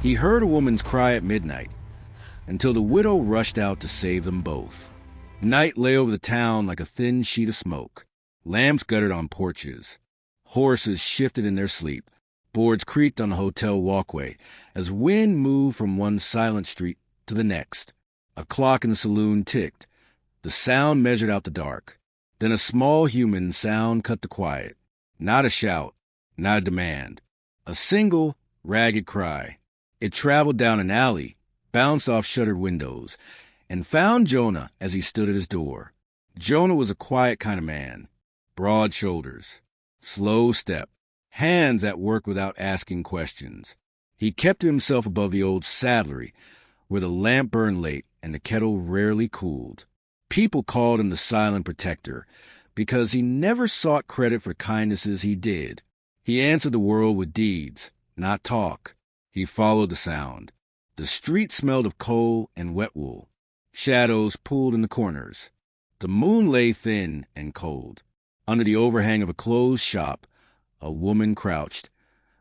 He heard a woman's cry at midnight, until the widow rushed out to save them both. Night lay over the town like a thin sheet of smoke. Lamps guttered on porches. Horses shifted in their sleep. Boards creaked on the hotel walkway as wind moved from one silent street to the next. A clock in the saloon ticked. The sound measured out the dark. Then a small human sound cut the quiet. Not a shout, not a demand. A single, ragged cry. It traveled down an alley, bounced off shuttered windows, and found Jonah as he stood at his door. Jonah was a quiet kind of man. Broad shoulders, slow step, hands at work without asking questions. He kept to himself above the old saddlery, where the lamp burned late and the kettle rarely cooled. People called him the silent protector, because he never sought credit for kindnesses he did. He answered the world with deeds, not talk. He followed the sound. The street smelled of coal and wet wool. Shadows pooled in the corners. The moon lay thin and cold. Under the overhang of a closed shop, a woman crouched,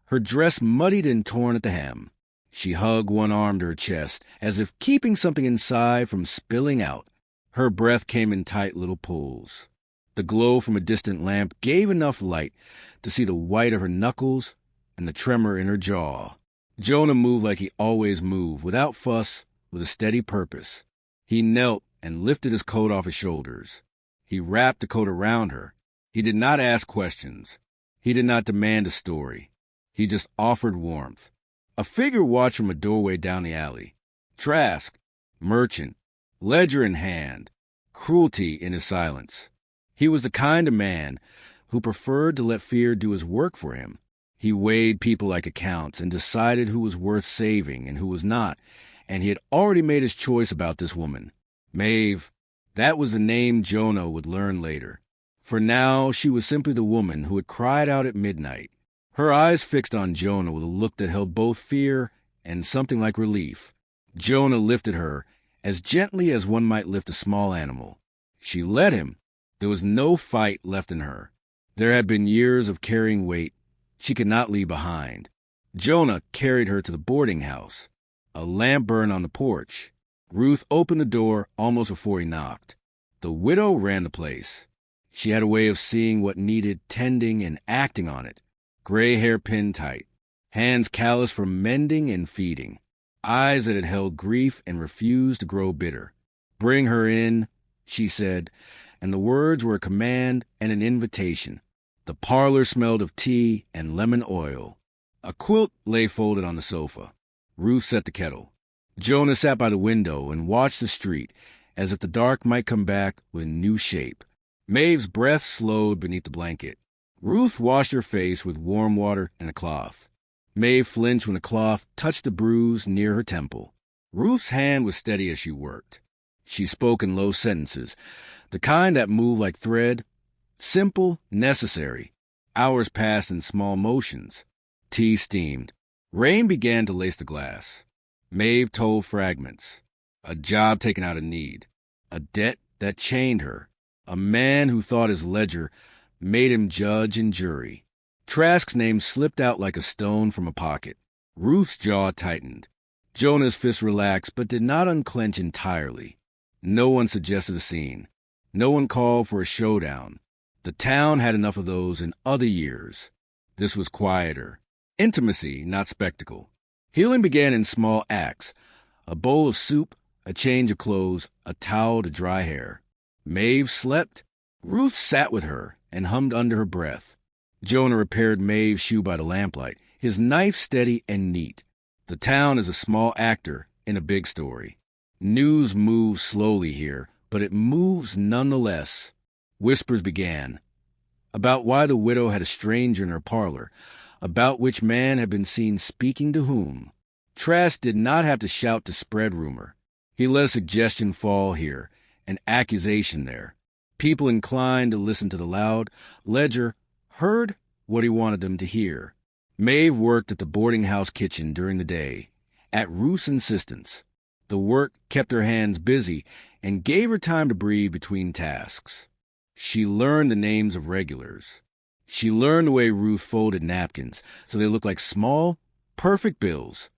her dress muddied and torn at the hem. She hugged one arm to her chest, as if keeping something inside from spilling out. Her breath came in tight little pulls. The glow from a distant lamp gave enough light to see the white of her knuckles and the tremor in her jaw. Jonah moved like he always moved, without fuss, with a steady purpose. He knelt and lifted his coat off his shoulders. He wrapped the coat around her. He did not ask questions. He did not demand a story. He just offered warmth. A figure watched from a doorway down the alley. Trask, merchant, ledger in hand, cruelty in his silence. He was the kind of man who preferred to let fear do his work for him. He weighed people like accounts and decided who was worth saving and who was not, and he had already made his choice about this woman. Maeve, that was the name Jonah would learn later. For now, she was simply the woman who had cried out at midnight, her eyes fixed on Jonah with a look that held both fear and something like relief. Jonah lifted her as gently as one might lift a small animal. She let him. There was no fight left in her. There had been years of carrying weight she could not leave behind. Jonah carried her to the boarding house. A lamp burned on the porch. Ruth opened the door almost before he knocked. The widow ran the place. She had a way of seeing what needed tending and acting on it. Gray hair pinned tight, hands calloused from mending and feeding, eyes that had held grief and refused to grow bitter. "Bring her in," she said, and the words were a command and an invitation. The parlor smelled of tea and lemon oil. A quilt lay folded on the sofa. Ruth set the kettle. Jonah sat by the window and watched the street as if the dark might come back with new shape. Maeve's breath slowed beneath the blanket. Ruth washed her face with warm water and a cloth. Maeve flinched when the cloth touched the bruise near her temple. Ruth's hand was steady as she worked. She spoke in low sentences, the kind that moved like thread, simple, necessary. Hours passed in small motions. Tea steamed. Rain began to lace the glass. Maeve told fragments. A job taken out of need. A debt that chained her. A man who thought his ledger made him judge and jury. Trask's name slipped out like a stone from a pocket. Ruth's jaw tightened. Jonah's fist relaxed but did not unclench entirely. No one suggested a scene. No one called for a showdown. The town had enough of those in other years. This was quieter. Intimacy, not spectacle. Healing began in small acts. A bowl of soup, a change of clothes, a towel to dry hair. Maeve slept. Ruth sat with her and hummed under her breath. Jonah repaired Maeve's shoe by the lamplight, his knife steady and neat. The town is a small actor in a big story. News moves slowly here, but it moves nonetheless. Whispers began about why the widow had a stranger in her parlor, about which man had been seen speaking to whom. Trask did not have to shout to spread rumor. He let a suggestion fall here, an accusation there. People inclined to listen to the loud ledger heard what he wanted them to hear. Maeve worked at the boarding house kitchen during the day, at Ruth's insistence. The work kept her hands busy and gave her time to breathe between tasks. She learned the names of regulars. She learned the way Ruth folded napkins so they looked like small, perfect bills.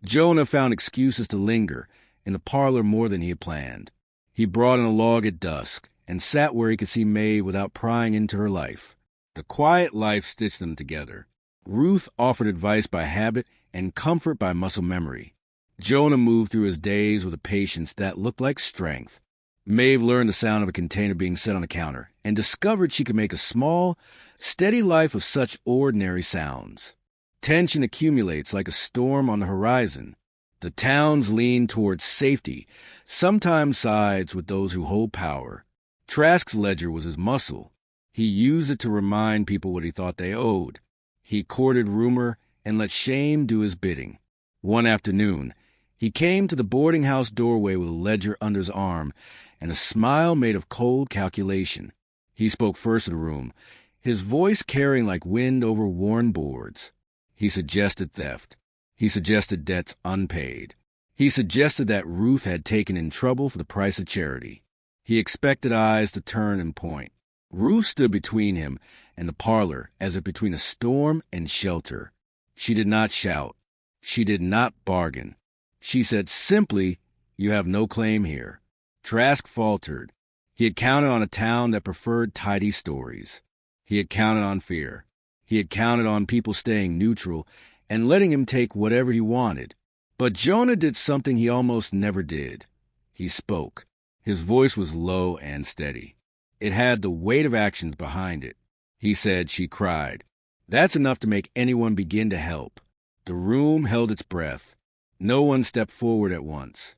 Jonah found excuses to linger in the parlor more than he had planned. He brought in a log at dusk and sat where he could see Maeve without prying into her life. The quiet life stitched them together. Ruth offered advice by habit and comfort by muscle memory. Jonah moved through his days with a patience that looked like strength. Maeve learned the sound of a container being set on the counter and discovered she could make a small, steady life of such ordinary sounds. Tension accumulates like a storm on the horizon. The towns lean towards safety, sometimes sides with those who hold power. Trask's ledger was his muscle. He used it to remind people what he thought they owed. He courted rumor and let shame do his bidding. One afternoon, he came to the boarding house doorway with a ledger under his arm and a smile made of cold calculation. He spoke first to the room, his voice carrying like wind over worn boards. He suggested theft. He suggested debts unpaid. He suggested that Ruth had taken in trouble for the price of charity. He expected eyes to turn and point. Ruth stood between him and the parlor as if between a storm and shelter. She did not shout. She did not bargain. She said simply, "You have no claim here." Trask faltered. He had counted on a town that preferred tidy stories. He had counted on fear. He had counted on people staying neutral and letting him take whatever he wanted. But Jonah did something he almost never did. He spoke. His voice was low and steady. It had the weight of actions behind it. He said, "She cried." That's enough to make anyone begin to help. The room held its breath. No one stepped forward at once.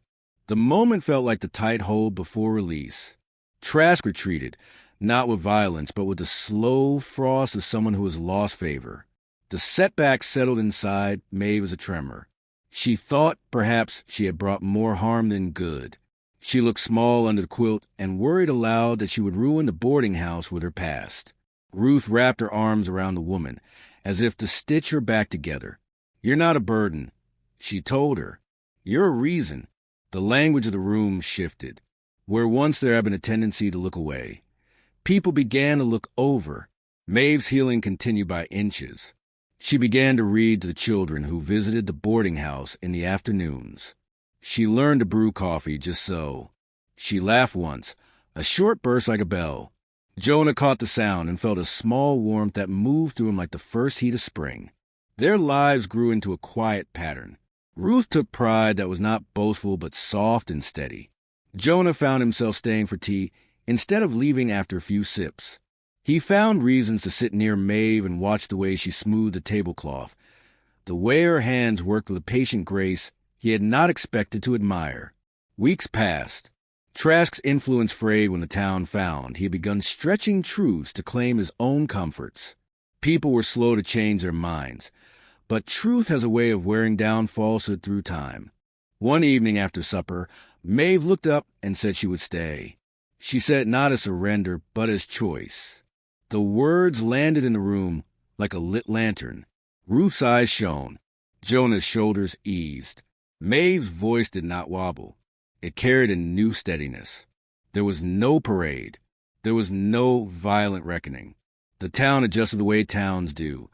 The moment felt like the tight hold before release. Trask retreated, not with violence, but with the slow frost of someone who has lost favor. The setback settled inside Maeve as a tremor. She thought perhaps she had brought more harm than good. She looked small under the quilt and worried aloud that she would ruin the boarding house with her past. Ruth wrapped her arms around the woman, as if to stitch her back together. "You're not a burden," she told her. "You're a reason." The language of the room shifted. Where once there had been a tendency to look away, people began to look over. Maeve's healing continued by inches. She began to read to the children who visited the boarding house in the afternoons. She learned to brew coffee just so. She laughed once, a short burst like a bell. Jonah caught the sound and felt a small warmth that moved through him like the first heat of spring. Their lives grew into a quiet pattern. Ruth took pride that was not boastful but soft and steady. Jonah found himself staying for tea instead of leaving after a few sips. He found reasons to sit near Maeve and watch the way she smoothed the tablecloth, the way her hands worked with a patient grace he had not expected to admire. Weeks passed. Trask's influence frayed when the town found he had begun stretching truths to claim his own comforts. People were slow to change their minds, but truth has a way of wearing down falsehood through time. One evening after supper, Maeve looked up and said she would stay. She said it not as surrender, but as choice. The words landed in the room like a lit lantern. Ruth's eyes shone. Jonah's shoulders eased. Maeve's voice did not wobble. It carried a new steadiness. There was no parade. There was no violent reckoning. The town adjusted the way towns do.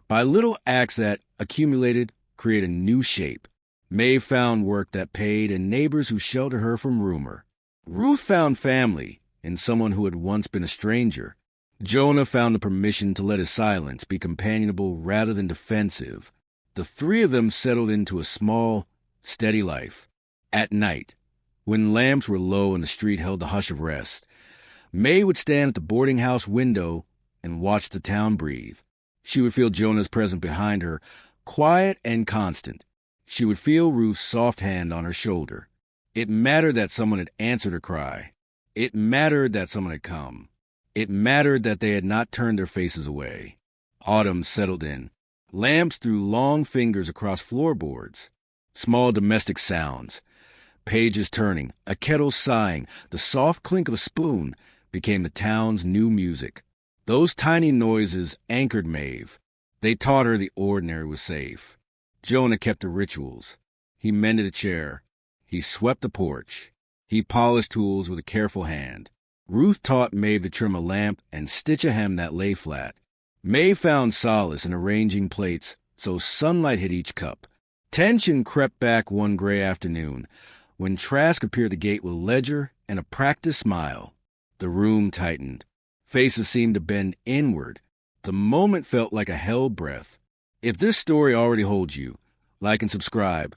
By little acts that accumulated, create a new shape. Maeve found work that paid and neighbors who sheltered her from rumor. Ruth found family in someone who had once been a stranger. Jonah found the permission to let his silence be companionable rather than defensive. The three of them settled into a small, steady life. At night, when lamps were low and the street held the hush of rest, Mae would stand at the boarding house window and watch the town breathe. She would feel Jonah's presence behind her, quiet and constant. She would feel Ruth's soft hand on her shoulder. It mattered that someone had answered her cry. It mattered that someone had come. It mattered that they had not turned their faces away. Autumn settled in. Lamps threw long fingers across floorboards. Small domestic sounds. Pages turning, a kettle sighing, the soft clink of a spoon became the town's new music. Those tiny noises anchored Maeve. They taught her the ordinary was safe. Jonah kept the rituals. He mended a chair. He swept the porch. He polished tools with a careful hand. Ruth taught Maeve to trim a lamp and stitch a hem that lay flat. Maeve found solace in arranging plates so sunlight hit each cup. Tension crept back one gray afternoon when Trask appeared at the gate with a ledger and a practiced smile. The room tightened. Faces seemed to bend inward. The moment felt like a held breath. If this story already holds you, like and subscribe.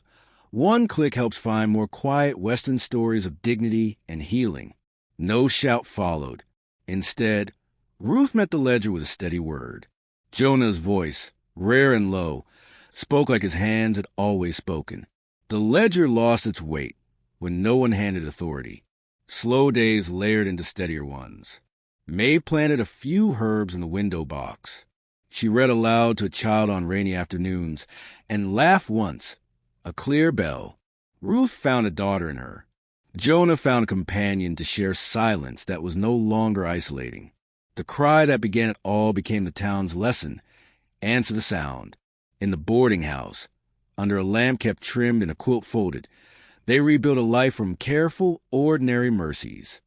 One click helps find more quiet Western stories of dignity and healing. No shout followed. Instead, Ruth met the ledger with a steady word. Jonah's voice, rare and low, spoke like his hands had always spoken. The ledger lost its weight when no one handed authority. Slow days layered into steadier ones. May planted a few herbs in the window box. She read aloud to a child on rainy afternoons and laughed once. A clear bell. Ruth found a daughter in her. Jonah found a companion to share silence that was no longer isolating. The cry that began it all became the town's lesson. Answer the sound. In the boarding house, under a lamp kept trimmed and a quilt folded, they rebuilt a life from careful, ordinary mercies.